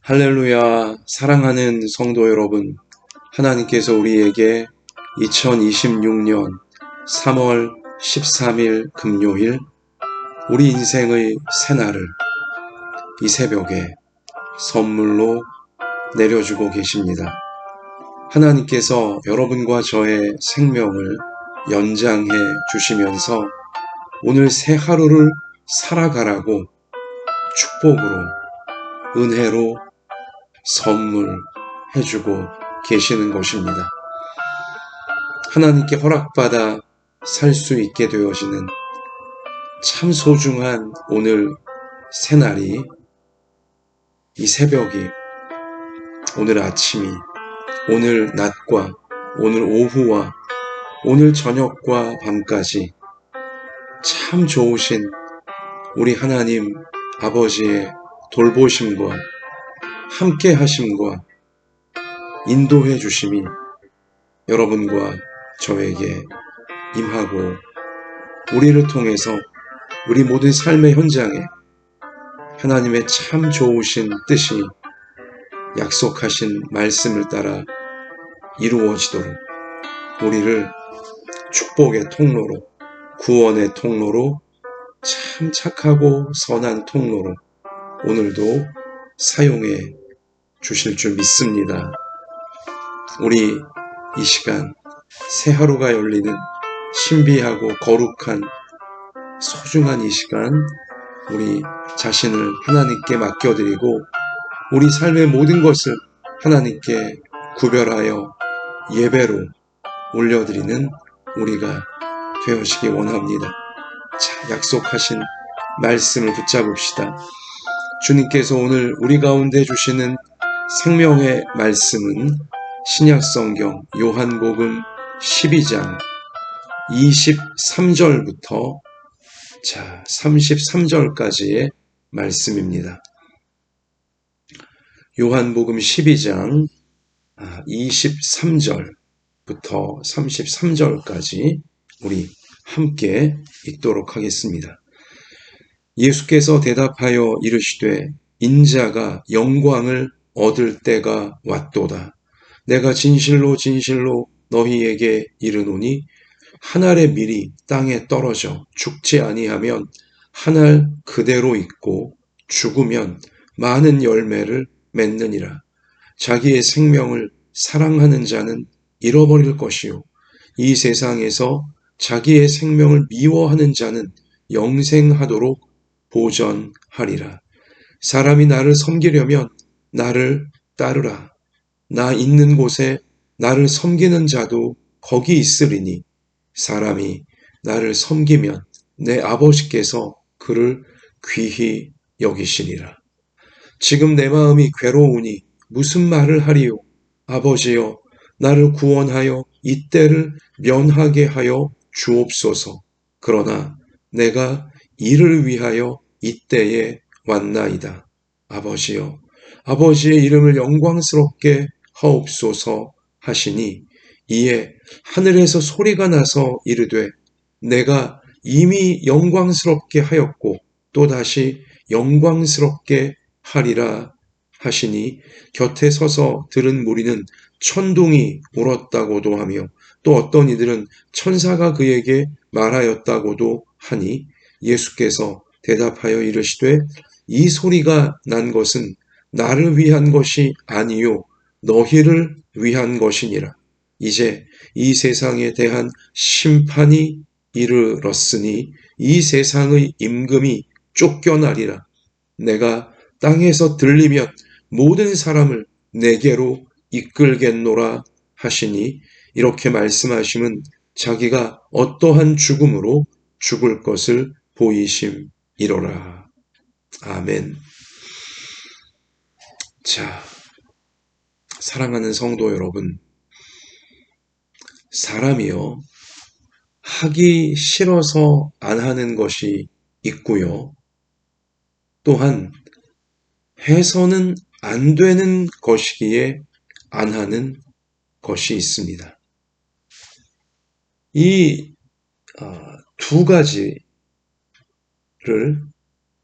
할렐루야, 사랑하는 성도 여러분, 하나님께서 우리에게 2026년 3월 13일 금요일 우리 인생의 새날을 이 새벽에 선물로 내려주고 계십니다. 하나님께서 여러분과 저의 생명을 연장해 주시면서 오늘 새 하루를 살아가라고 축복으로, 은혜로 선물해주고 계시는 것입니다. 하나님께 허락받아 살 수 있게 되어지는 참 소중한 오늘 새날이, 이 새벽이, 오늘 아침이, 오늘 낮과 오늘 오후와 오늘 저녁과 밤까지 참 좋으신 우리 하나님 아버지의 돌보심과 함께 하심과 인도해 주심이 여러분과 저에게 임하고 우리를 통해서 우리 모든 삶의 현장에 하나님의 참 좋으신 뜻이 약속하신 말씀을 따라 이루어지도록 우리를 축복의 통로로, 구원의 통로로, 참 착하고 선한 통로로 오늘도 사용해 주실 줄 믿습니다. 우리 이 시간 새 하루가 열리는 신비하고 거룩한 소중한 이 시간, 우리 자신을 하나님께 맡겨드리고 우리 삶의 모든 것을 하나님께 구별하여 예배로 올려드리는 우리가 되어지기 원합니다. 자, 약속하신 말씀을 붙잡읍시다. 주님께서 오늘 우리 가운데 주시는 생명의 말씀은 신약성경 요한복음 12장 23절부터 33절까지의 말씀입니다. 요한복음 12장 23절부터 33절까지 우리 함께 읽도록 하겠습니다. 예수께서 대답하여 이르시되 인자가 영광을 얻을 때가 왔도다. 내가 진실로 진실로 너희에게 이르노니 한 알의 밀이 땅에 떨어져 죽지 아니하면 한 알 그대로 있고 죽으면 많은 열매를 맺느니라. 자기의 생명을 사랑하는 자는 잃어버릴 것이요 이 세상에서 자기의 생명을 미워하는 자는 영생하도록 보전하리라. 사람이 나를 섬기려면 나를 따르라. 나 있는 곳에 나를 섬기는 자도 거기 있으리니 사람이 나를 섬기면 내 아버지께서 그를 귀히 여기시리라. 지금 내 마음이 괴로우니 무슨 말을 하리요? 아버지여, 나를 구원하여 이 때를 면하게 하여 주옵소서. 그러나 내가 이를 위하여 이때에 왔나이다. 아버지여, 아버지의 이름을 영광스럽게 하옵소서 하시니 이에 하늘에서 소리가 나서 이르되 내가 이미 영광스럽게 하였고 또다시 영광스럽게 하리라 하시니 곁에 서서 들은 무리는 천둥이 울었다고도 하며 또 어떤 이들은 천사가 그에게 말하였다고도 하니 예수께서 대답하여 이르시되 이 소리가 난 것은 나를 위한 것이 아니요 너희를 위한 것이니라. 이제 이 세상에 대한 심판이 이르렀으니 이 세상의 임금이 쫓겨나리라. 내가 땅에서 들리면 모든 사람을 내게로 이끌겠노라 하시니 이렇게 말씀하심은 자기가 어떠한 죽음으로 죽을 것을 보이심이로라. 아멘. 자, 사랑하는 성도 여러분, 사람이요 하기 싫어서 안 하는 것이 있고요, 또한 해서는 안 되는 것이기에 안 하는 것이 있습니다. 이 두 가지를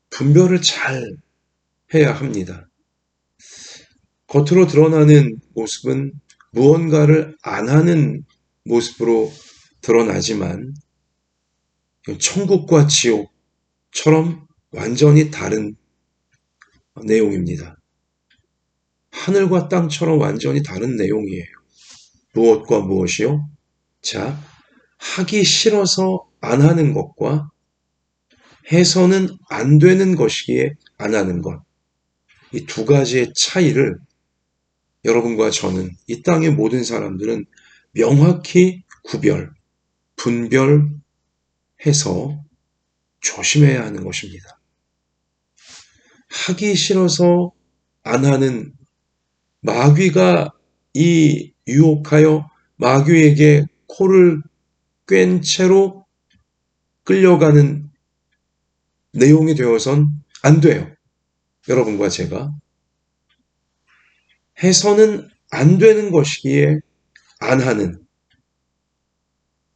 분별을 잘 해야 합니다. 겉으로 드러나는 모습은 무언가를 안 하는 모습으로 드러나지만 천국과 지옥처럼 완전히 다른 내용입니다. 하늘과 땅처럼 완전히 다른 내용이에요. 무엇과 무엇이요? 자, 하기 싫어서 안 하는 것과 해서는 안 되는 것이기에 안 하는 것. 이 두 가지의 차이를 여러분과 저는, 이 땅의 모든 사람들은 명확히 분별해서 조심해야 하는 것입니다. 하기 싫어서 안 하는 마귀가 이 유혹하여 마귀에게 코를 꿰n 채로 끌려가는 내용이 되어선 안 돼요. 여러분과 제가. 해서는 안 되는 것이기에 안 하는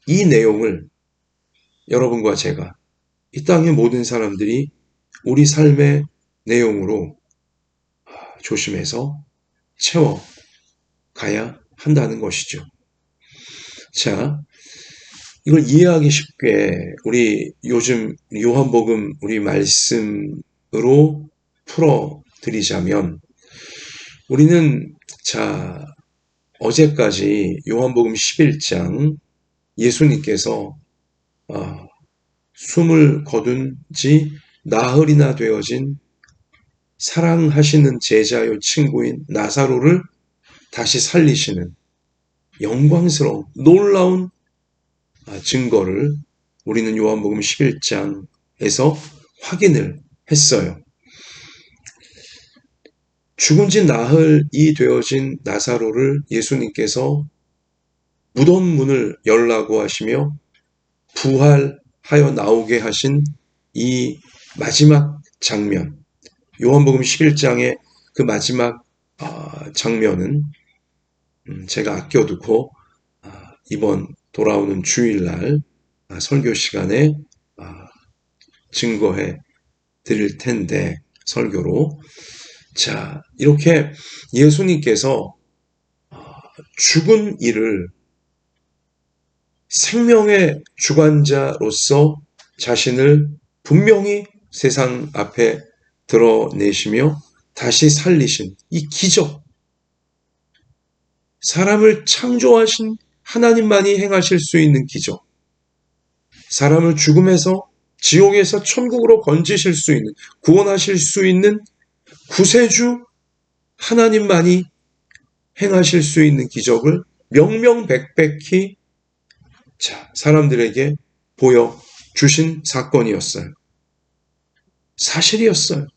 이 내용을 여러분과 제가, 이 땅의 모든 사람들이 우리 삶의 내용으로 조심해서 채워가야 한다는 것이죠. 자, 이걸 이해하기 쉽게 우리 요즘 요한복음 우리 말씀으로 풀어드리자면, 우리는 어제까지 요한복음 11장 예수님께서 숨을 거둔 지 나흘이나 되어진 사랑하시는 제자요 친구인 나사로를 다시 살리시는 영광스러운 놀라운 증거를 우리는 요한복음 11장에서 확인을 했어요. 죽은 지 나흘이 되어진 나사로를 예수님께서 무덤 문을 열라고 하시며 부활하여 나오게 하신 이 마지막 장면, 요한복음 11장의 그 마지막 장면은 제가 아껴두고 이번 돌아오는 주일날 설교 시간에 증거해 드릴 텐데, 설교로. 자, 이렇게 예수님께서 죽은 이를 생명의 주관자로서 자신을 분명히 세상 앞에 드러내시며 다시 살리신 이 기적, 사람을 창조하신 하나님만이 행하실 수 있는 기적, 사람을 죽음에서 지옥에서 천국으로 건지실 수 있는, 구원하실 수 있는 구세주 하나님만이 행하실 수 있는 기적을 명명백백히 사람들에게 보여주신 사건이었어요. 사실이었어요.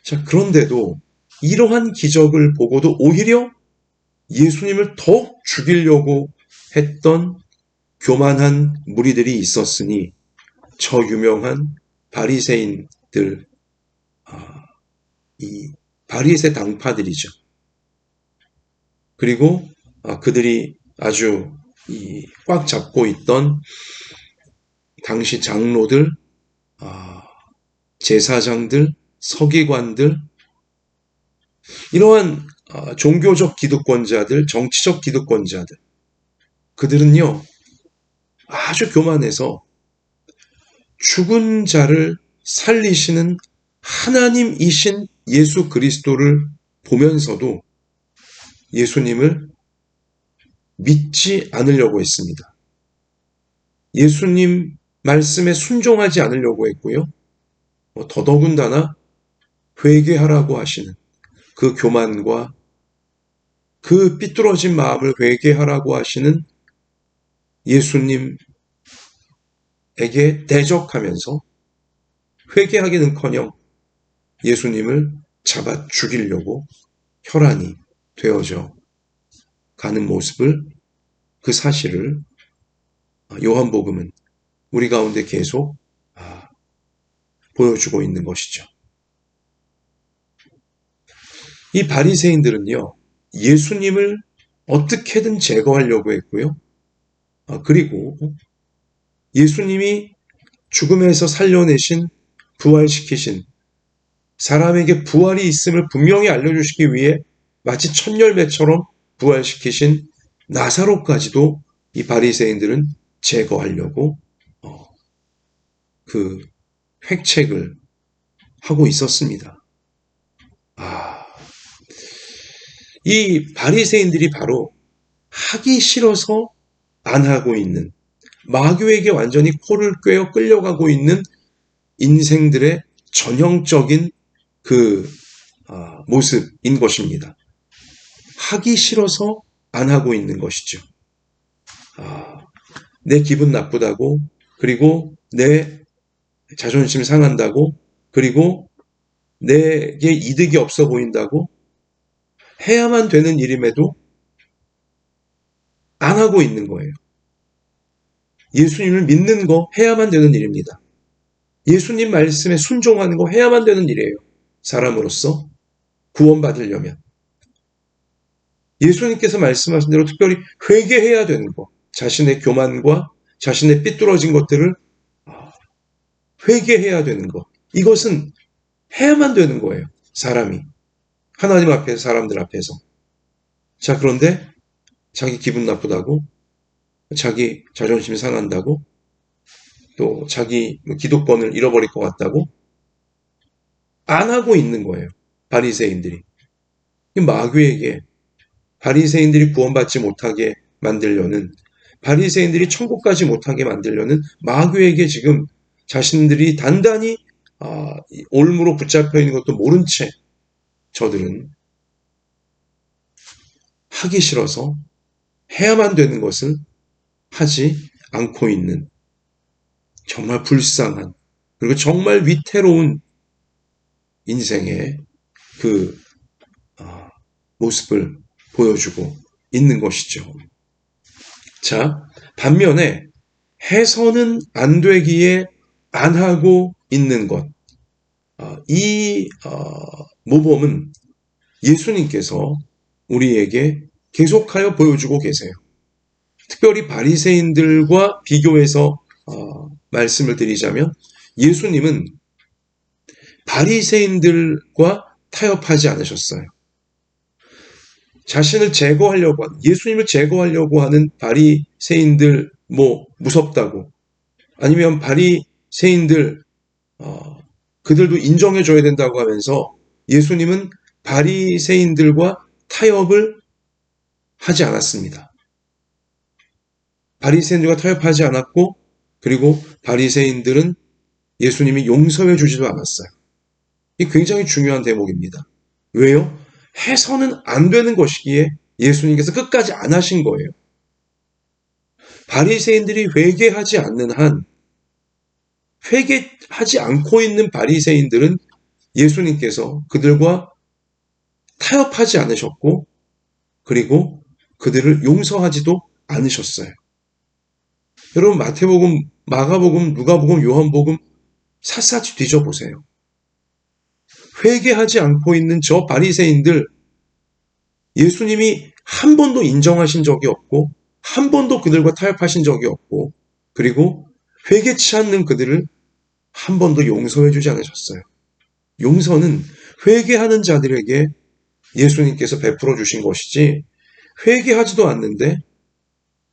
자, 그런데도 이러한 기적을 보고도 오히려 예수님을 더욱 죽이려고 했던 교만한 무리들이 있었으니, 저 유명한 바리새인들, 이 바리새 당파들이죠. 그리고 그들이 아주 꽉 잡고 있던 당시 장로들, 제사장들, 서기관들, 이러한 종교적 기득권자들, 정치적 기득권자들, 그들은요 아주 교만해서 죽은 자를 살리시는 하나님이신 예수 그리스도를 보면서도 예수님을 믿지 않으려고 했습니다. 예수님 말씀에 순종하지 않으려고 했고요. 더더군다나 회개하라고 하시는 그 교만과 그 삐뚤어진 마음을 회개하라고 하시는 예수님에게 대적하면서 회개하기는커녕 예수님을 잡아 죽이려고 혈안이 되어져 가는 모습을, 그 사실을 요한복음은 우리 가운데 계속 보여주고 있는 것이죠. 이 바리새인들은요 예수님을 어떻게든 제거하려고 했고요. 그리고 예수님이 죽음에서 살려내신, 부활시키신 사람에게 부활이 있음을 분명히 알려주시기 위해 마치 첫 열매처럼 부활시키신 나사로까지도 이 바리새인들은 제거하려고 그 획책을 하고 있었습니다. 이 바리새인들이 바로 하기 싫어서 안 하고 있는, 마귀에게 완전히 코를 꿰어 끌려가고 있는 인생들의 전형적인 그 모습인 것입니다. 하기 싫어서 안 하고 있는 것이죠. 내 기분 나쁘다고, 그리고 내 자존심 상한다고, 그리고 내게 이득이 없어 보인다고 해야만 되는 일임에도 안 하고 있는 거예요. 예수님을 믿는 거 해야만 되는 일입니다. 예수님 말씀에 순종하는 거 해야만 되는 일이에요. 사람으로서 구원받으려면. 예수님께서 말씀하신 대로 특별히 회개해야 되는 거, 자신의 교만과 자신의 삐뚤어진 것들을 회개해야 되는 것, 이것은 해야만 되는 거예요. 사람이. 하나님 앞에서, 사람들 앞에서. 자, 그런데 자기 기분 나쁘다고, 자기 자존심 상한다고, 또 자기 기득권을 잃어버릴 것 같다고 안 하고 있는 거예요. 바리새인들이. 마귀에게 바리새인들이 구원받지 못하게 만들려는, 바리새인들이 천국 가지 못하게 만들려는 마귀에게 지금 자신들이 단단히 올무로 붙잡혀 있는 것도 모른 채 저들은 하기 싫어서 해야만 되는 것을 하지 않고 있는 정말 불쌍한, 그리고 정말 위태로운 인생의 그 모습을 보여주고 있는 것이죠. 자, 반면에 해서는 안 되기에 안 하고 있는 것, 이 모범은 예수님께서 우리에게 계속하여 보여주고 계세요. 특별히 바리새인들과 비교해서 말씀을 드리자면 예수님은 바리새인들과 타협하지 않으셨어요. 자신을 제거하려고 하는, 예수님을 제거하려고 하는 바리새인들 무섭다고, 아니면 바리새인들 그들도 인정해줘야 된다고 하면서 예수님은 바리새인들과 타협을 하지 않았습니다. 바리새인들과 타협하지 않았고, 그리고 바리새인들은 예수님이 용서해 주지도 않았어요. 이 굉장히 중요한 대목입니다. 왜요? 해서는 안 되는 것이기에 예수님께서 끝까지 안 하신 거예요. 바리새인들이 회개하지 않는 한, 회개하지 않고 있는 바리새인들은 예수님께서 그들과 타협하지 않으셨고, 그리고 그들을 용서하지도 않으셨어요. 여러분, 마태복음, 마가복음, 누가복음, 요한복음 샅샅이 뒤져보세요. 회개하지 않고 있는 저 바리새인들, 예수님이 한 번도 인정하신 적이 없고, 한 번도 그들과 타협하신 적이 없고, 그리고 회개치 않는 그들을 한 번도 용서해 주지 않으셨어요. 용서는 회개하는 자들에게 예수님께서 베풀어 주신 것이지, 회개하지도 않는데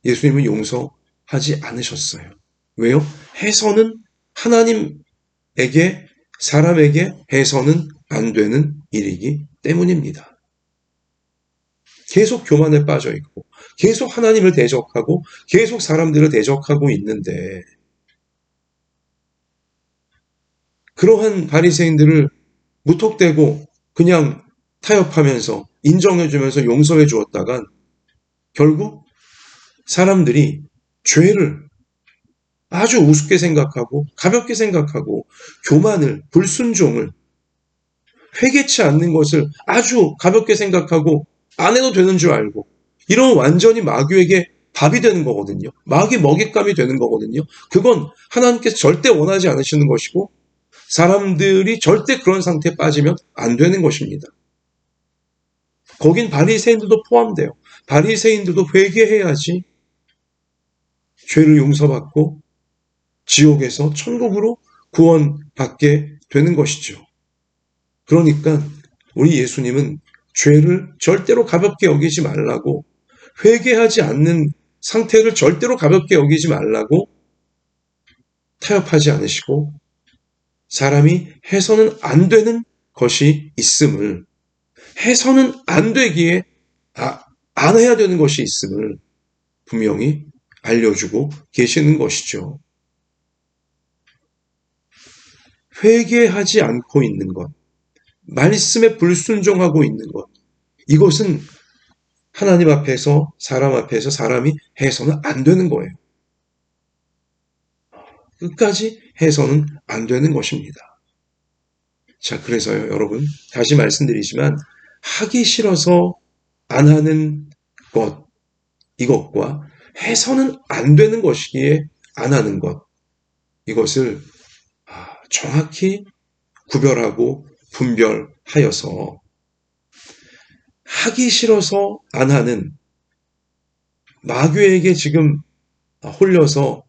예수님은 용서하지 않으셨어요. 왜요? 해서는 하나님에게, 사람에게 해서는 안 되는 일이기 때문입니다. 계속 교만에 빠져 있고, 계속 하나님을 대적하고, 계속 사람들을 대적하고 있는데, 그러한 바리새인들을 무턱대고 그냥 타협하면서 인정해주면서 용서해 주었다간 결국 사람들이 죄를 아주 우습게 생각하고 가볍게 생각하고 교만을, 불순종을, 회개치 않는 것을 아주 가볍게 생각하고 안 해도 되는 줄 알고, 이런 완전히 마귀에게 밥이 되는 거거든요. 마귀 먹잇감이 되는 거거든요. 그건 하나님께서 절대 원하지 않으시는 것이고, 사람들이 절대 그런 상태에 빠지면 안 되는 것입니다. 거긴 바리새인들도 포함돼요. 바리새인들도 회개해야지 죄를 용서받고 지옥에서 천국으로 구원받게 되는 것이죠. 그러니까 우리 예수님은 죄를 절대로 가볍게 여기지 말라고, 회개하지 않는 상태를 절대로 가볍게 여기지 말라고 타협하지 않으시고, 사람이 해서는 안 되는 것이 있음을, 해서는 안 되기에 안 해야 되는 것이 있음을 분명히 알려주고 계시는 것이죠. 회개하지 않고 있는 것, 말씀에 불순종하고 있는 것, 이것은 하나님 앞에서, 사람 앞에서 사람이 해서는 안 되는 거예요. 끝까지 해서는 안 되는 것입니다. 자, 그래서요, 여러분, 다시 말씀드리지만, 하기 싫어서 안 하는 것, 이것과 해서는 안 되는 것이기에 안 하는 것, 이것을 정확히 구별하고 분별하여서 하기 싫어서 안 하는, 마귀에게 지금 홀려서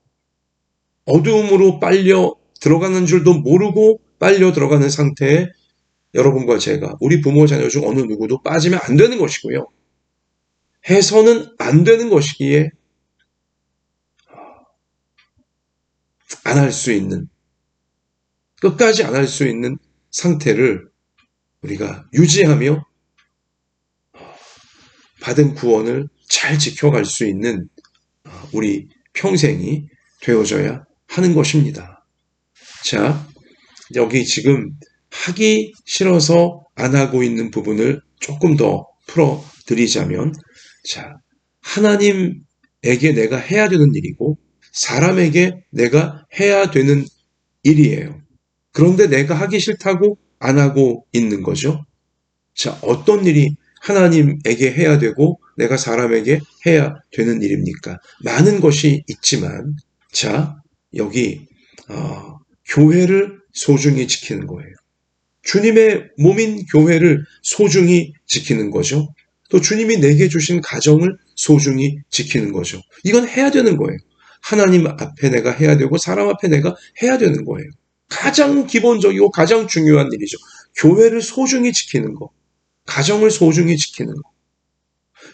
어두움으로 빨려 들어가는 줄도 모르고 빨려 들어가는 상태에 여러분과 제가, 우리 부모 자녀 중 어느 누구도 빠지면 안 되는 것이고요. 해서는 안 되는 것이기에 안 할 수 있는, 끝까지 안 할 수 있는 상태를 우리가 유지하며 받은 구원을 잘 지켜갈 수 있는 우리 평생이 되어져야 하는 것입니다. 자, 여기 지금 하기 싫어서 안 하고 있는 부분을 조금 더 풀어드리자면, 자, 하나님에게 내가 해야 되는 일이고 사람에게 내가 해야 되는 일이에요. 그런데 내가 하기 싫다고 안 하고 있는 거죠. 자, 어떤 일이 하나님에게 해야 되고 내가 사람에게 해야 되는 일입니까? 많은 것이 있지만, 자, 여기 교회를 소중히 지키는 거예요. 주님의 몸인 교회를 소중히 지키는 거죠. 또 주님이 내게 주신 가정을 소중히 지키는 거죠. 이건 해야 되는 거예요. 하나님 앞에 내가 해야 되고 사람 앞에 내가 해야 되는 거예요. 가장 기본적이고 가장 중요한 일이죠. 교회를 소중히 지키는 거, 가정을 소중히 지키는 거,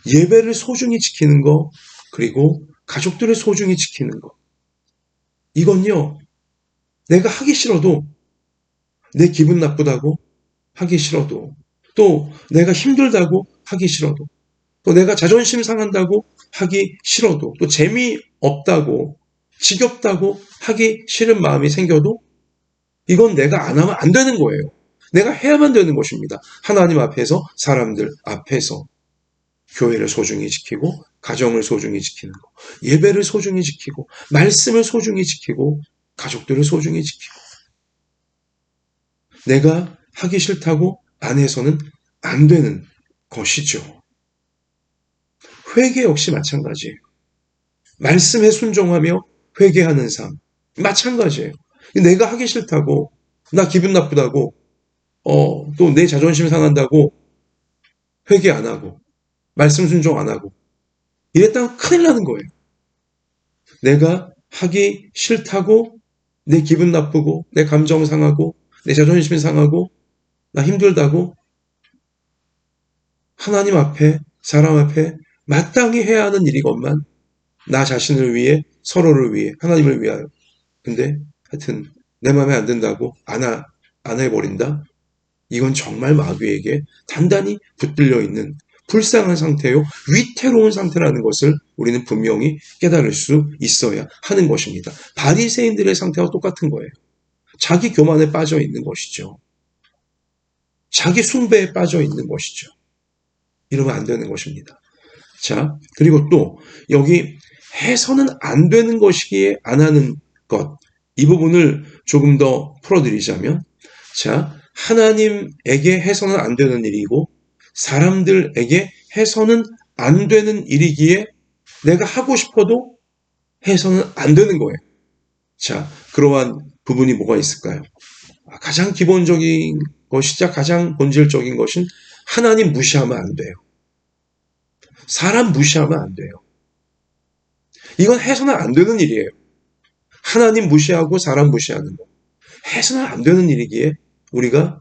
예배를 소중히 지키는 거, 그리고 가족들을 소중히 지키는 거. 이건요, 내가 하기 싫어도, 내 기분 나쁘다고 하기 싫어도, 또 내가 힘들다고 하기 싫어도, 또 내가 자존심 상한다고 하기 싫어도, 또 재미없다고, 지겹다고 하기 싫은 마음이 생겨도 이건 내가 안 하면 안 되는 거예요. 내가 해야만 되는 것입니다. 하나님 앞에서, 사람들 앞에서 교회를 소중히 지키고 가정을 소중히 지키는 거, 예배를 소중히 지키고 말씀을 소중히 지키고 가족들을 소중히 지키고, 내가 하기 싫다고 안 해서는 안 되는 것이죠. 회개 역시 마찬가지예요. 말씀에 순종하며 회개하는 삶 마찬가지예요. 내가 하기 싫다고, 나 기분 나쁘다고, 또 내 자존심 상한다고 회개 안 하고 말씀 순종 안 하고 이랬다면 큰일 나는 거예요. 내가 하기 싫다고 내 기분 나쁘고 내 감정 상하고 내 자존심 상하고 나 힘들다고 하나님 앞에, 사람 앞에 마땅히 해야 하는 일이건만, 나 자신을 위해, 서로를 위해, 하나님을 위하여. 근데 하여튼 내 마음에 안 든다고 안 해버린다? 이건 정말 마귀에게 단단히 붙들려 있는 불쌍한 상태요, 위태로운 상태라는 것을 우리는 분명히 깨달을 수 있어야 하는 것입니다. 바리새인들의 상태와 똑같은 거예요. 자기 교만에 빠져 있는 것이죠. 자기 숭배에 빠져 있는 것이죠. 이러면 안 되는 것입니다. 자, 그리고 또 여기 해서는 안 되는 것이기에 안 하는 것, 이 부분을 조금 더 풀어드리자면, 자, 하나님에게 해서는 안 되는 일이고 사람들에게 해서는 안 되는 일이기에 내가 하고 싶어도 해서는 안 되는 거예요. 자, 그러한 부분이 뭐가 있을까요? 가장 기본적인 것이자 가장 본질적인 것은 하나님 무시하면 안 돼요. 사람 무시하면 안 돼요. 이건 해서는 안 되는 일이에요. 하나님 무시하고 사람 무시하는 거. 해서는 안 되는 일이기에 우리가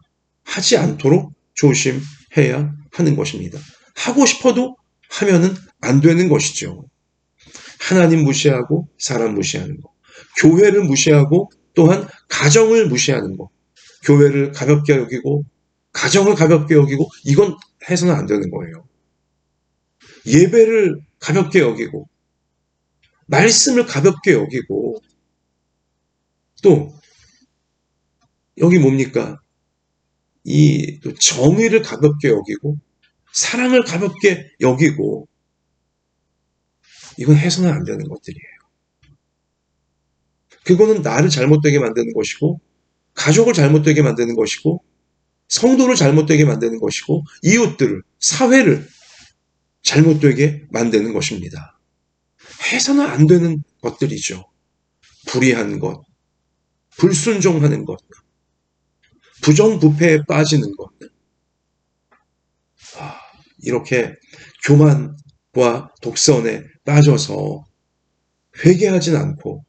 하지 않도록 조심해야 하는 것입니다. 하고 싶어도 하면은 안 되는 것이죠. 하나님 무시하고 사람 무시하는 것, 교회를 무시하고 또한 가정을 무시하는 것, 교회를 가볍게 여기고 가정을 가볍게 여기고 이건 해서는 안 되는 거예요. 예배를 가볍게 여기고 말씀을 가볍게 여기고 또 여기 뭡니까? 이 또 정의를 가볍게 여기고 사랑을 가볍게 여기고 이건 해서는 안 되는 것들이에요. 그거는 나를 잘못되게 만드는 것이고 가족을 잘못되게 만드는 것이고 성도를 잘못되게 만드는 것이고 이웃들을 사회를 잘못되게 만드는 것입니다. 해서는 안 되는 것들이죠. 불의한 것, 불순종하는 것, 부정부패에 빠지는 것. 이렇게 교만과 독선에 빠져서 회개하진 않고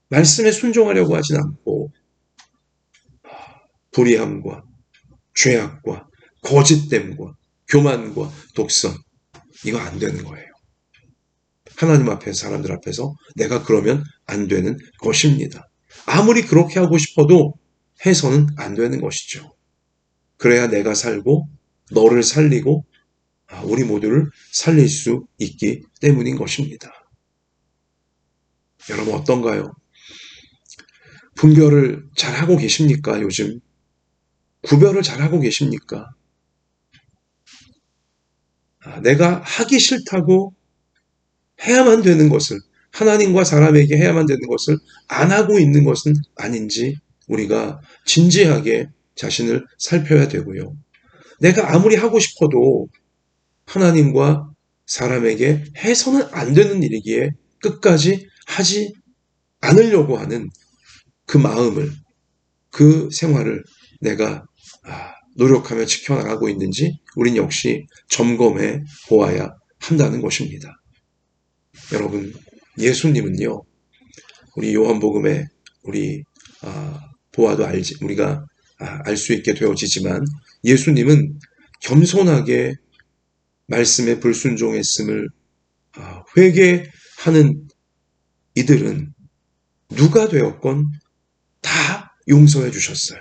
말씀에 순종하려고 하진 않고 불의함과 죄악과 거짓됨과 교만과 독선 이거 안 되는 거예요. 하나님 앞에서 사람들 앞에서 내가 그러면 안 되는 것입니다. 아무리 그렇게 하고 싶어도 해서는 안 되는 것이죠. 그래야 내가 살고 너를 살리고 우리 모두를 살릴 수 있기 때문인 것입니다. 여러분 어떤가요? 분별을 잘하고 계십니까? 요즘 구별을 잘하고 계십니까? 내가 하기 싫다고 해야만 되는 것을 하나님과 사람에게 해야만 되는 것을 안 하고 있는 것은 아닌지 우리가 진지하게 자신을 살펴야 되고요. 내가 아무리 하고 싶어도 하나님과 사람에게 해서는 안 되는 일이기에 끝까지 하지 않으려고 하는 그 마음을, 그 생활을 내가 노력하며 지켜나가고 있는지 우린 역시 점검해 보아야 한다는 것입니다. 여러분, 예수님은요, 우리 요한복음에 우리 보아도 우리가 알 수 있게 되어지지만 예수님은 겸손하게 말씀에 불순종했음을 회개하는 이들은 누가 되었건 다 용서해 주셨어요.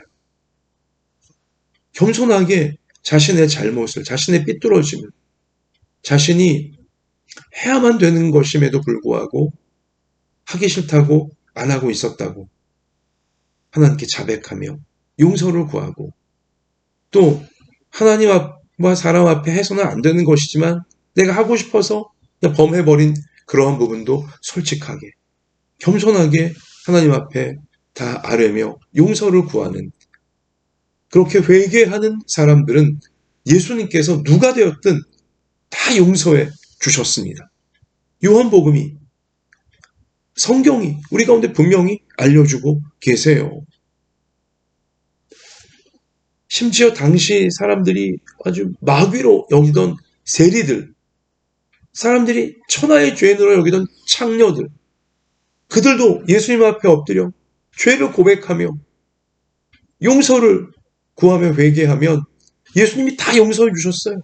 겸손하게 자신의 잘못을, 자신의 삐뚤어짐을, 자신이 해야만 되는 것임에도 불구하고 하기 싫다고 안 하고 있었다고 하나님께 자백하며 용서를 구하고 또 하나님과 사람 앞에 해서는 안 되는 것이지만 내가 하고 싶어서 그냥 범해버린 그러한 부분도 솔직하게 겸손하게 하나님 앞에 다 아뢰며 용서를 구하는 그렇게 회개하는 사람들은 예수님께서 누가 되었든 다 용서해 주셨습니다. 요한복음이 성경이 우리 가운데 분명히 알려주고 계세요. 심지어 당시 사람들이 아주 마귀로 여기던 세리들, 사람들이 천하의 죄인으로 여기던 창녀들, 그들도 예수님 앞에 엎드려 죄를 고백하며 용서를 구하며 회개하면 예수님이 다 용서해 주셨어요.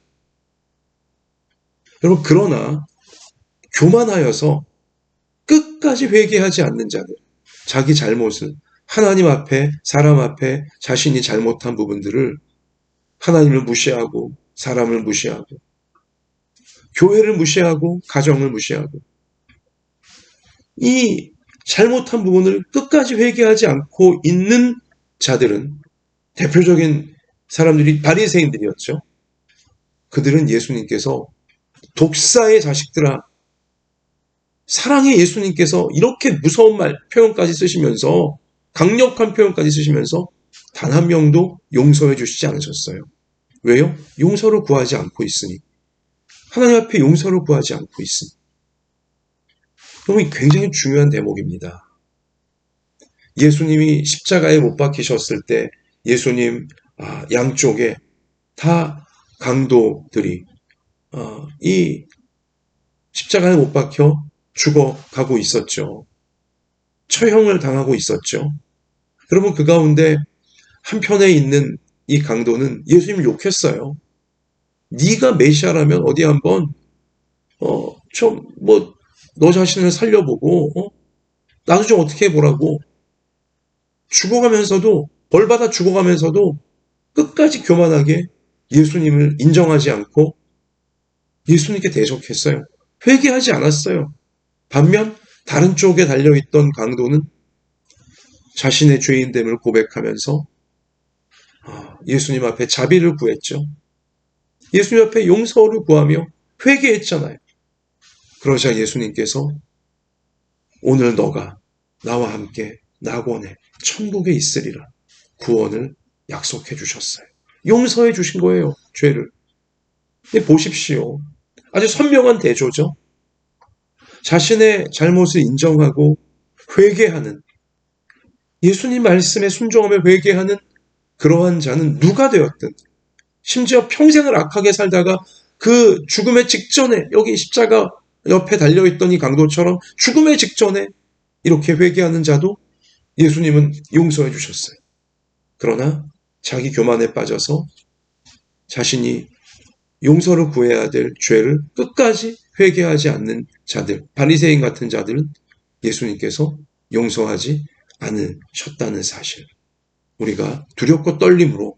여러분, 그러나 교만하여서 끝까지 회개하지 않는 자들, 자기 잘못을 하나님 앞에, 사람 앞에 자신이 잘못한 부분들을 하나님을 무시하고 사람을 무시하고 교회를 무시하고 가정을 무시하고 이 잘못한 부분을 끝까지 회개하지 않고 있는 자들은 대표적인 사람들이 바리새인들이었죠. 그들은 예수님께서 독사의 자식들아, 사랑의 예수님께서 이렇게 무서운 표현까지 쓰시면서 강력한 표현까지 쓰시면서 단 한 명도 용서해 주시지 않으셨어요. 왜요? 용서를 구하지 않고 있으니. 하나님 앞에 용서를 구하지 않고 있으니. 그러면 굉장히 중요한 대목입니다. 예수님이 십자가에 못 박히셨을 때 예수님 양쪽에 다 강도들이 이 십자가에 못 박혀 죽어가고 있었죠. 처형을 당하고 있었죠. 여러분 그 가운데 한편에 있는 이 강도는 예수님을 욕했어요. 네가 메시아라면 어디 한번 좀 너 자신을 살려보고 나도 좀 어떻게 해보라고. 죽어가면서도 벌받아 죽어가면서도 끝까지 교만하게 예수님을 인정하지 않고 예수님께 대적했어요. 회개하지 않았어요. 반면 다른 쪽에 달려있던 강도는 자신의 죄인됨을 고백하면서 예수님 앞에 자비를 구했죠. 예수님 앞에 용서를 구하며 회개했잖아요. 그러자 예수님께서 오늘 너가 나와 함께 낙원에 천국에 있으리라 구원을 약속해 주셨어요. 용서해 주신 거예요. 죄를. 보십시오. 아주 선명한 대조죠. 자신의 잘못을 인정하고 회개하는, 예수님 말씀에 순종하며 회개하는 그러한 자는 누가 되었든, 심지어 평생을 악하게 살다가 그 죽음의 직전에, 여기 십자가 옆에 달려있던 이 강도처럼 죽음의 직전에 이렇게 회개하는 자도 예수님은 용서해 주셨어요. 그러나 자기 교만에 빠져서 자신이 용서를 구해야 될 죄를 끝까지 회개하지 않는 자들, 바리새인 같은 자들은 예수님께서 용서하지 않으셨다는 사실. 우리가 두렵고 떨림으로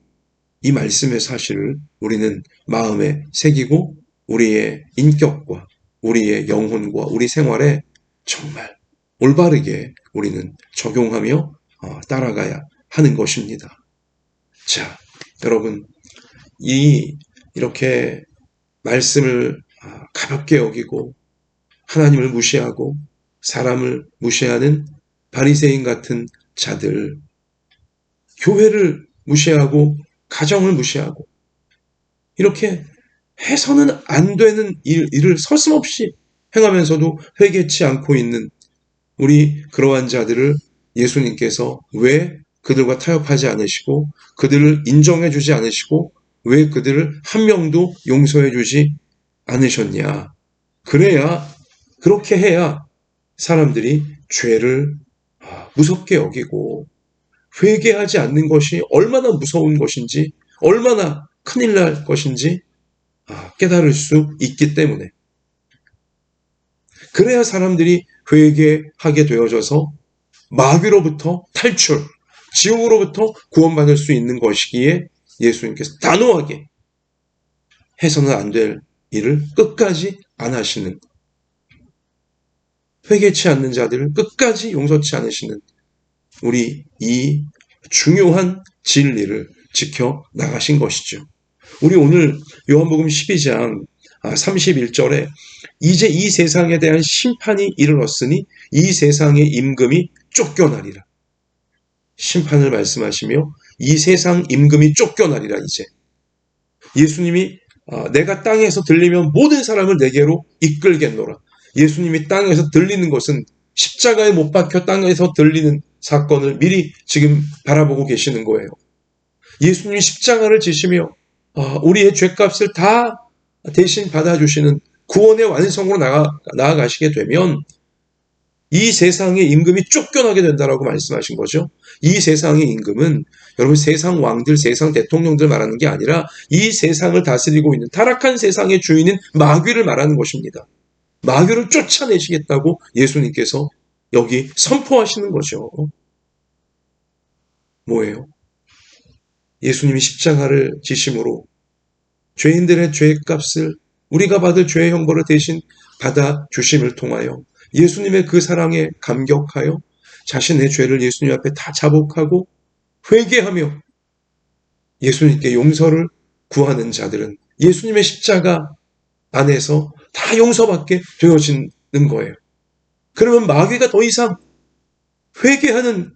이 말씀의 사실을 우리는 마음에 새기고 우리의 인격과 우리의 영혼과 우리 생활에 정말 올바르게 우리는 적용하며 따라가야 하는 것입니다. 자, 여러분, 이렇게 말씀을 가볍게 여기고 하나님을 무시하고 사람을 무시하는 바리새인 같은 자들, 교회를 무시하고 가정을 무시하고 이렇게 해서는 안 되는 일을 서슴없이 행하면서도 회개치 않고 있는 우리 그러한 자들을 예수님께서 왜 그들과 타협하지 않으시고 그들을 인정해 주지 않으시고 왜 그들을 한 명도 용서해 주지 않으셨냐. 그래야, 그렇게 해야 사람들이 죄를 무섭게 여기고 회개하지 않는 것이 얼마나 무서운 것인지, 얼마나 큰일 날 것인지 깨달을 수 있기 때문에, 그래야 사람들이 회개하게 되어져서 마귀로부터 탈출, 지옥으로부터 구원받을 수 있는 것이기에 예수님께서 단호하게 해서는 안 될 일을 끝까지 안 하시는, 회개치 않는 자들을 끝까지 용서치 않으시는 우리 이 중요한 진리를 지켜 나가신 것이죠. 우리 오늘 요한복음 12장 31절에 이제 이 세상에 대한 심판이 이르렀으니 이 세상의 임금이 쫓겨나리라. 심판을 말씀하시며 이 세상 임금이 쫓겨나리라. 이제 예수님이 내가 땅에서 들리면 모든 사람을 내게로 이끌겠노라. 예수님이 땅에서 들리는 것은 십자가에 못 박혀 땅에서 들리는 사건을 미리 지금 바라보고 계시는 거예요. 예수님이 십자가를 지시며 우리의 죄값을 다 대신 받아주시는 구원의 완성으로 나아가시게 되면 이 세상의 임금이 쫓겨나게 된다라고 말씀하신 거죠. 이 세상의 임금은 여러분 세상 왕들, 세상 대통령들 말하는 게 아니라 이 세상을 다스리고 있는 타락한 세상의 주인인 마귀를 말하는 것입니다. 마귀를 쫓아내시겠다고 예수님께서 여기 선포하시는 거죠. 뭐예요? 예수님이 십자가를 지심으로 죄인들의 죄값을, 우리가 받을 죄의 형벌을 대신 받아주심을 통하여 예수님의 그 사랑에 감격하여 자신의 죄를 예수님 앞에 다 자복하고 회개하며 예수님께 용서를 구하는 자들은 예수님의 십자가 안에서 다 용서받게 되어지는 거예요. 그러면 마귀가 더 이상 회개하는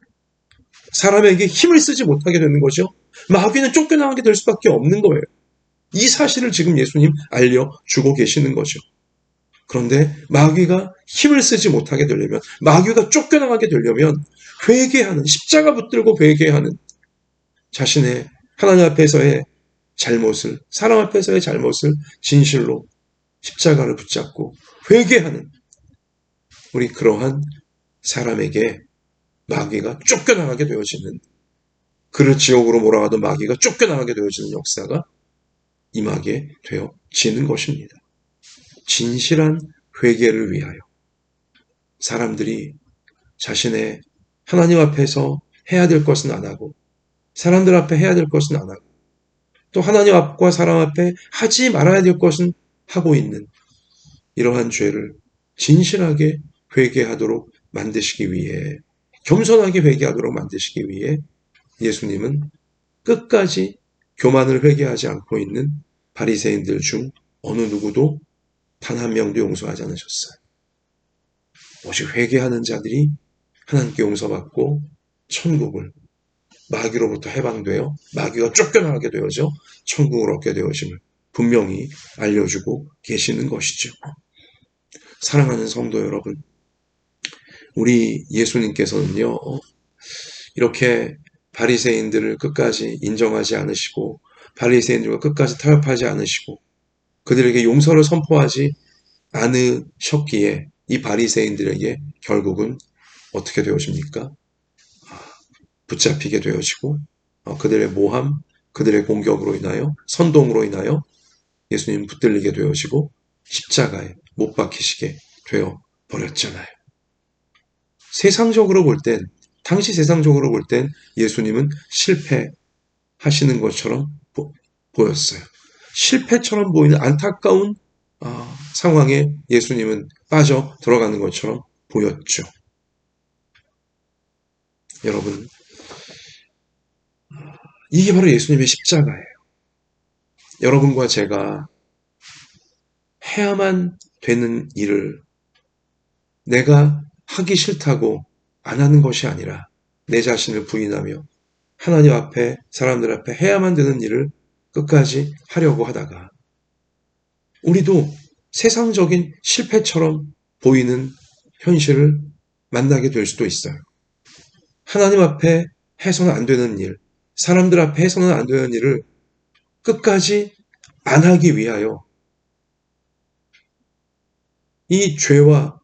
사람에게 힘을 쓰지 못하게 되는 거죠. 마귀는 쫓겨나게 될 수밖에 없는 거예요. 이 사실을 지금 예수님 알려주고 계시는 거죠. 그런데 마귀가 힘을 쓰지 못하게 되려면, 마귀가 쫓겨나가게 되려면 회개하는, 십자가 붙들고 회개하는 자신의 하나님 앞에서의 잘못을, 사람 앞에서의 잘못을 진실로 십자가를 붙잡고 회개하는 우리 그러한 사람에게 마귀가 쫓겨나가게 되어지는 그를 지옥으로 몰아가던 마귀가 쫓겨나가게 되어지는 역사가 임하게 되어지는 것입니다. 진실한 회개를 위하여 사람들이 자신의 하나님 앞에서 해야 될 것은 안 하고 사람들 앞에 해야 될 것은 안 하고 또 하나님 앞과 사람 앞에 하지 말아야 될 것은 하고 있는 이러한 죄를 진실하게 회개하도록 만드시기 위해 겸손하게 회개하도록 만드시기 위해 예수님은 끝까지 교만을 회개하지 않고 있는 바리새인들 중 어느 누구도 단 한 명도 용서하지 않으셨어요. 오직 회개하는 자들이 하나님께 용서받고 천국을 마귀로부터 해방되어 마귀가 쫓겨나게 되어져 천국을 얻게 되어짐을 분명히 알려주고 계시는 것이죠. 사랑하는 성도 여러분, 우리 예수님께서는요, 이렇게 바리새인들을 끝까지 인정하지 않으시고 바리새인들과 끝까지 타협하지 않으시고 그들에게 용서를 선포하지 않으셨기에 이 바리새인들에게 결국은 어떻게 되어집니까? 붙잡히게 되어지고 그들의 모함, 그들의 공격으로 인하여 선동으로 인하여 예수님 붙들리게 되어지고 십자가에 못 박히시게 되어 버렸잖아요. 세상적으로 볼 땐, 당시 세상적으로 볼 땐 예수님은 실패하시는 것처럼 보였어요. 실패처럼 보이는 안타까운 상황에 예수님은 빠져 들어가는 것처럼 보였죠. 여러분, 이게 바로 예수님의 십자가예요. 여러분과 제가 해야만 되는 일을 내가 하기 싫다고 안 하는 것이 아니라 내 자신을 부인하며 하나님 앞에 사람들 앞에 해야만 되는 일을 끝까지 하려고 하다가 우리도 세상적인 실패처럼 보이는 현실을 만나게 될 수도 있어요. 하나님 앞에 해서는 안 되는 일, 사람들 앞에 해서는 안 되는 일을 끝까지 안 하기 위하여 이 죄와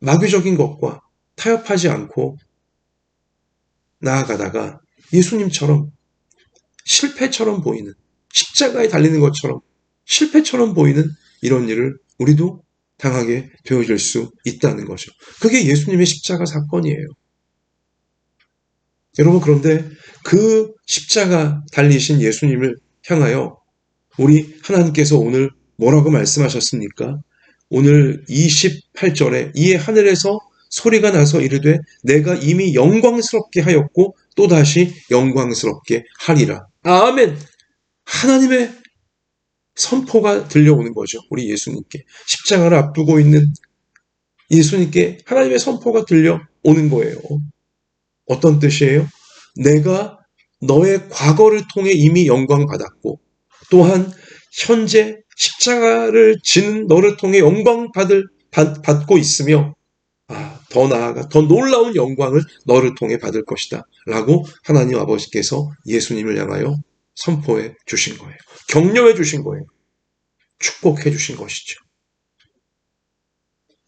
마귀적인 것과 타협하지 않고 나아가다가 예수님처럼 실패처럼 보이는, 십자가에 달리는 것처럼 실패처럼 보이는 이런 일을 우리도 당하게 되어질 수 있다는 거죠. 그게 예수님의 십자가 사건이에요. 여러분, 그런데 그 십자가 달리신 예수님을 향하여 우리 하나님께서 오늘 뭐라고 말씀하셨습니까? 오늘 28절에 이에 하늘에서 소리가 나서 이르되 내가 이미 영광스럽게 하였고 또다시 영광스럽게 하리라. 아멘. 하나님의 선포가 들려오는 거죠. 우리 예수님께. 십자가를 앞두고 있는 예수님께 하나님의 선포가 들려오는 거예요. 어떤 뜻이에요? 내가 너의 과거를 통해 이미 영광 받았고 또한 현재 십자가를 지는 너를 통해 영광 받고 있으며 더 나아가 더 놀라운 영광을 너를 통해 받을 것이다 라고 하나님 아버지께서 예수님을 향하여 선포해 주신 거예요. 격려해 주신 거예요. 축복해 주신 것이죠.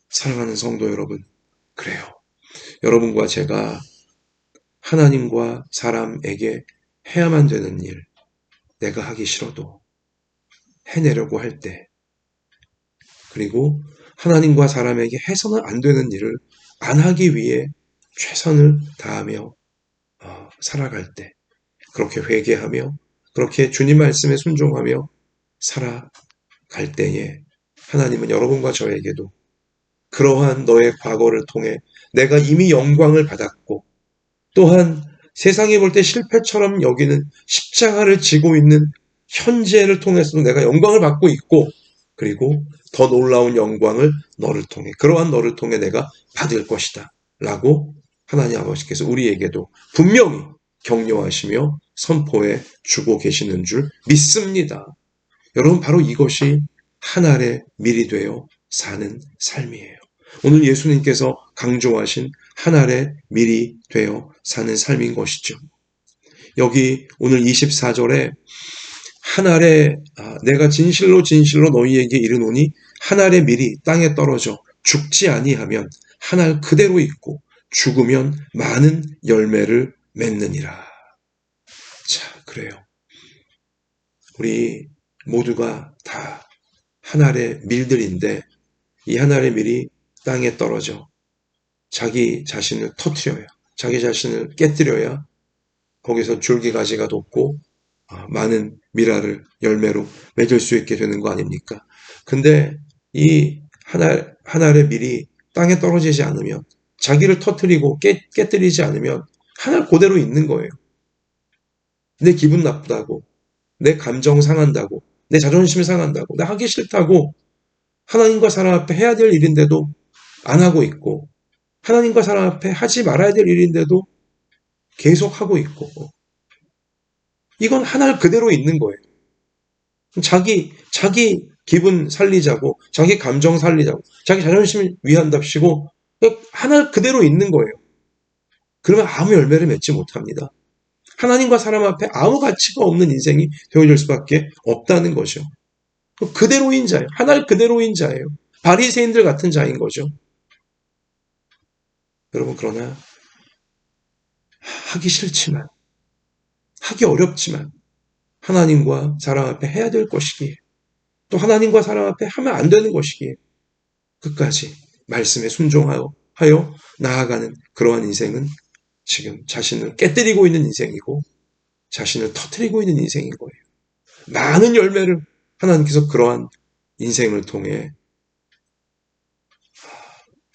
사랑하는 성도 여러분, 그래요. 여러분과 제가 하나님과 사람에게 해야만 되는 일, 내가 하기 싫어도 해내려고 할 때, 그리고 하나님과 사람에게 해서는 안 되는 일을 안 하기 위해 최선을 다하며 살아갈 때, 그렇게 회개하며 그렇게 주님 말씀에 순종하며 살아갈 때에 하나님은 여러분과 저에게도 그러한 너의 과거를 통해 내가 이미 영광을 받았고 또한 세상이 볼 때 실패처럼 여기는 십자가를 지고 있는 현재를 통해서도 내가 영광을 받고 있고 그리고 더 놀라운 영광을 너를 통해 그러한 너를 통해 내가 받을 것이다 라고 하나님 아버지께서 우리에게도 분명히 격려하시며 선포해 주고 계시는 줄 믿습니다. 여러분, 바로 이것이 하늘의 밀이 되어 사는 삶이에요. 오늘 예수님께서 강조하신 하늘의 밀이 되어 사는 삶인 것이죠. 여기 오늘 24절에 하늘에 내가 진실로 진실로 너희에게 이르노니 하늘의 밀이 땅에 떨어져 죽지 아니하면 하늘 그대로 있고 죽으면 많은 열매를 맺느니라. 그래요. 우리 모두가 다 한 알의 밀들인데 이 한 알의 밀이 땅에 떨어져 자기 자신을 터뜨려야, 자기 자신을 깨뜨려야 거기서 줄기가지가 돋고 많은 밀알을 열매로 맺을 수 있게 되는 거 아닙니까? 근데 이 한 알의 밀이 땅에 떨어지지 않으면, 자기를 터뜨리고 깨뜨리지 않으면 한 알 그대로 있는 거예요. 내 기분 나쁘다고, 내 감정 상한다고, 내 자존심 상한다고, 나 하기 싫다고 하나님과 사람 앞에 해야 될 일인데도 안 하고 있고, 하나님과 사람 앞에 하지 말아야 될 일인데도 계속 하고 있고, 이건 하나 그대로 있는 거예요. 자기 기분 살리자고, 자기 감정 살리자고, 자기 자존심 위한답시고, 하나 그대로 있는 거예요. 그러면 아무 열매를 맺지 못합니다. 하나님과 사람 앞에 아무 가치가 없는 인생이 되어질 수밖에 없다는 거죠. 그대로인 자예요. 하나 그대로인 자예요. 바리새인들 같은 자인 거죠. 여러분, 그러나 하기 싫지만, 하기 어렵지만 하나님과 사람 앞에 해야 될 것이기에, 또 하나님과 사람 앞에 하면 안 되는 것이기에 끝까지 말씀에 순종하여 나아가는 그러한 인생은 지금 자신을 깨뜨리고 있는 인생이고 자신을 터뜨리고 있는 인생인 거예요. 많은 열매를 하나님께서 그러한 인생을 통해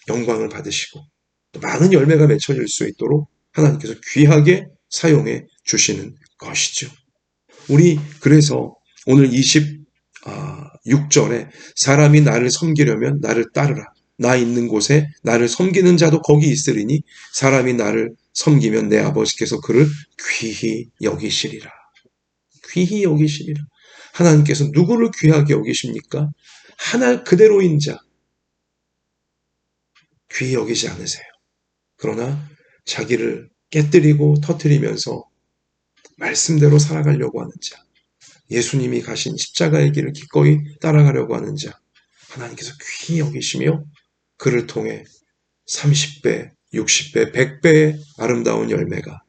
영광을 받으시고 또 많은 열매가 맺혀질 수 있도록 하나님께서 귀하게 사용해 주시는 것이죠. 우리 그래서 오늘 26절에 사람이 나를 섬기려면 나를 따르라. 나 있는 곳에 나를 섬기는 자도 거기 있으리니 사람이 나를 섬기면 내 아버지께서 그를 귀히 여기시리라. 귀히 여기시리라. 하나님께서 누구를 귀하게 여기십니까? 하나 그대로인 자 귀히 여기지 않으세요. 그러나 자기를 깨뜨리고 터뜨리면서 말씀대로 살아가려고 하는 자, 예수님이 가신 십자가의 길을 기꺼이 따라가려고 하는 자, 하나님께서 귀히 여기시며 그를 통해 30배, 60배, 100배의 아름다운 열매가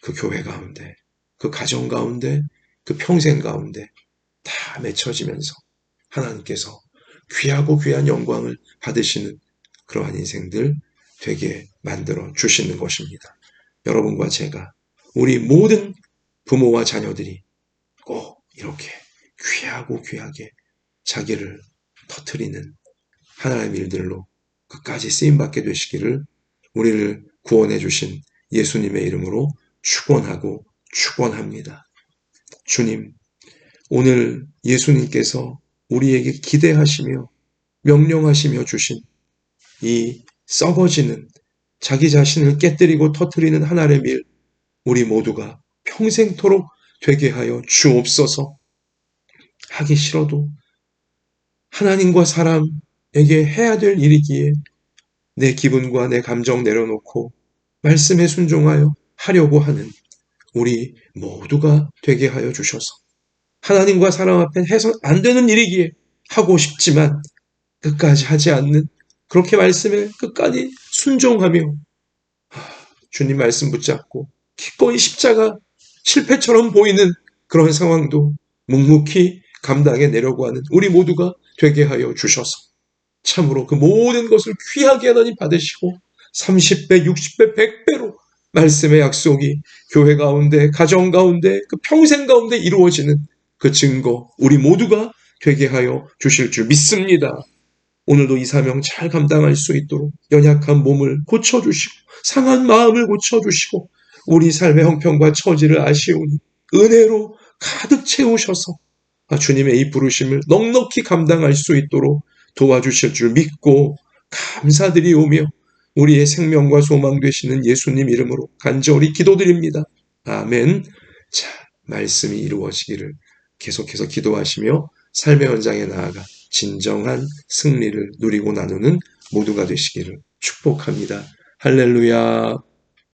그 교회 가운데, 그 가정 가운데, 그 평생 가운데 다 맺혀지면서 하나님께서 귀하고 귀한 영광을 받으시는 그러한 인생들 되게 만들어 주시는 것입니다. 여러분과 제가, 우리 모든 부모와 자녀들이 꼭 이렇게 귀하고 귀하게 자기를 터뜨리는 하나님의 일들로 끝까지 쓰임받게 되시기를 우리를 구원해 주신 예수님의 이름으로 축원하고 축원합니다. 주님, 오늘 예수님께서 우리에게 기대하시며 명령하시며 주신 이 썩어지는 자기 자신을 깨뜨리고 터뜨리는 하나님의 일, 우리 모두가 평생토록 되게 하여 주옵소서. 하기 싫어도 하나님과 사람에게 해야 될 일이기에 내 기분과 내 감정 내려놓고 말씀에 순종하여 하려고 하는 우리 모두가 되게 하여 주셔서 하나님과 사람 앞에 해서 안 되는 일이기에 하고 싶지만 끝까지 하지 않는, 그렇게 말씀에 끝까지 순종하며 주님 말씀 붙잡고 기꺼이 십자가 실패처럼 보이는 그런 상황도 묵묵히 감당해 내려고 하는 우리 모두가 되게 하여 주셔서 참으로 그 모든 것을 귀하게 하나님 받으시고 30배, 60배, 100배로 말씀의 약속이 교회 가운데, 가정 가운데, 그 평생 가운데 이루어지는 그 증거, 우리 모두가 되게 하여 주실 줄 믿습니다. 오늘도 이 사명 잘 감당할 수 있도록 연약한 몸을 고쳐주시고 상한 마음을 고쳐주시고 우리 삶의 형편과 처지를 아시오니 은혜로 가득 채우셔서 주님의 이 부르심을 넉넉히 감당할 수 있도록 도와주실 줄 믿고 감사드리오며 우리의 생명과 소망 되시는 예수님 이름으로 간절히 기도드립니다. 아멘. 자, 말씀이 이루어지기를 계속해서 기도하시며 삶의 현장에 나아가 진정한 승리를 누리고 나누는 모두가 되시기를 축복합니다. 할렐루야.